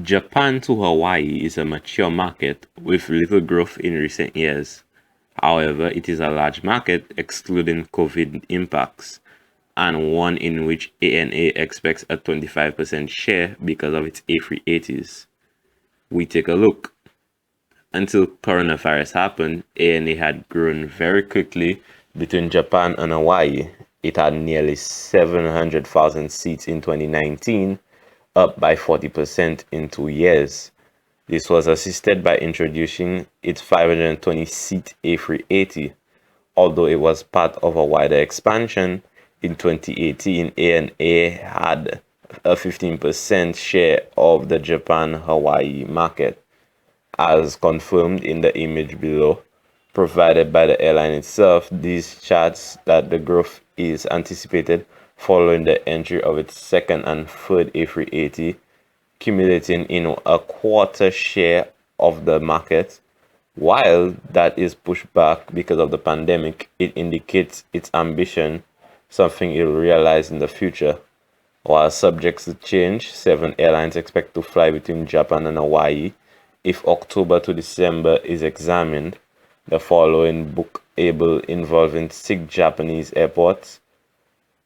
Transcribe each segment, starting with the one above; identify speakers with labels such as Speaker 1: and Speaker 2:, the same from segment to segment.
Speaker 1: Japan to Hawaii is a mature market with little growth in recent years. However, it is a large market excluding COVID impacts, and one in which ANA expects a 25% share because of its A380s. We take a look. Until coronavirus happened, ANA had grown very quickly between Japan and Hawaii. It had nearly 700,000 seats in 2019, up by 40% in 2 years. This was assisted by introducing its 520-seat A380. Although it was part of a wider expansion, in 2018 ANA had a 15% share of the Japan-Hawaii market, as confirmed in the image below, provided by the airline itself. These charts that the growth is anticipated following the entry of its second and third A380, accumulating in a quarter share of the market. While that is pushed back because of the pandemic, it indicates its ambition, something it will realize in the future. While subject to change, 7 airlines expect to fly between Japan and Hawaii. If October to December is examined, the following book able involving 6 Japanese airports: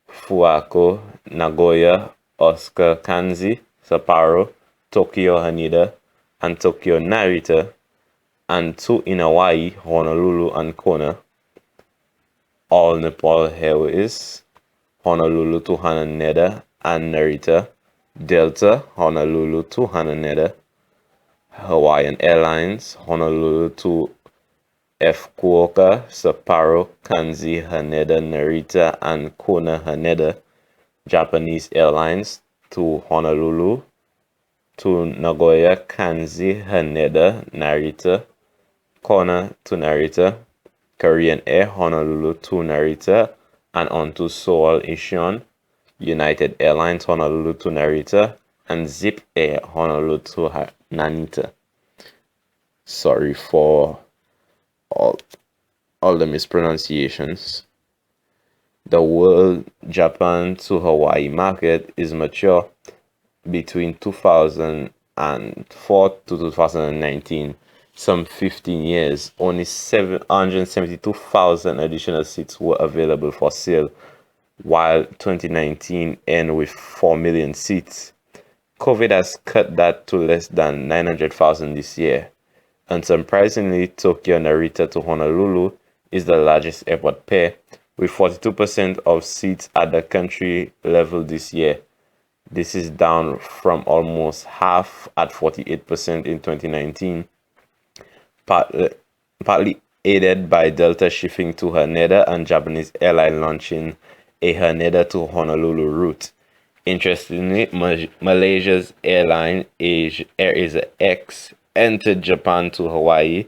Speaker 1: Fukuoka, Nagoya, Osaka Kanzi, Sapporo, Tokyo Haneda, and Tokyo Narita, and 2 in Hawaii, Honolulu and Kona. All Nepal Airways, Honolulu to Haneda and Narita, Delta, Honolulu to Haneda, Hawaiian Airlines, Honolulu to Fukuoka, Sapporo, Kanzi, Haneda, Narita, and Kona Haneda. Japanese Airlines to Honolulu, to Nagoya, Kanzi, Haneda, Narita, Kona to Narita. Korean Air, Honolulu to Narita, and on to Seoul Incheon. United Airlines, Honolulu to Narita, and Zip Air, Honolulu to Nanita. Sorry for all the mispronunciations. The world Japan to Hawaii market is mature between 2004 to 2019, some 15 years. Only 772,000 additional seats were available for sale, while 2019 ended with 4 million seats. COVID has cut that to less than 900,000 this year. Unsurprisingly, Tokyo Narita to Honolulu is the largest airport pair, with 42% of seats at the country level this year. This is down from almost half at 48% in 2019, partly aided by Delta shifting to Haneda and Japanese airline launching a Haneda to Honolulu route. Interestingly, Malaysia's airline AirAsia X entered Japan to Hawaii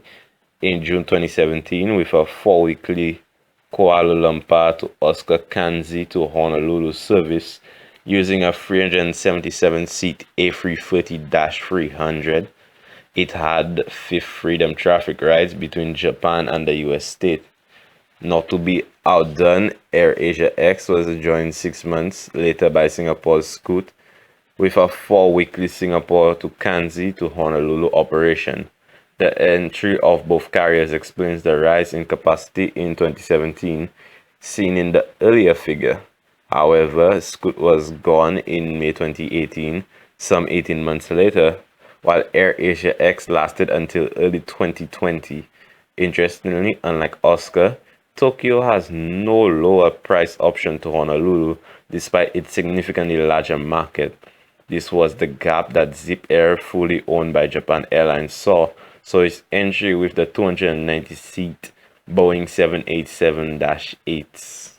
Speaker 1: in June 2017 with a 4-weekly Kuala Lumpur to Osaka Kanzi to Honolulu service using a 377-seat A330-300. It had Fifth Freedom traffic rides between Japan and the US state. Not to be outdone, AirAsia X was joined 6 months later by Singapore's Scoot with a 4-weekly Singapore to Kanzi to Honolulu operation. The entry of both carriers explains the rise in capacity in 2017, seen in the earlier figure. However, Scoot was gone in May 2018, some 18 months later, while AirAsia X lasted until early 2020. Interestingly, unlike Osaka, Tokyo has no lower price option to Honolulu, despite its significantly larger market. This was the gap that Zip Air, fully owned by Japan Airlines, saw, so its entry with the 290-seat Boeing 787-8s.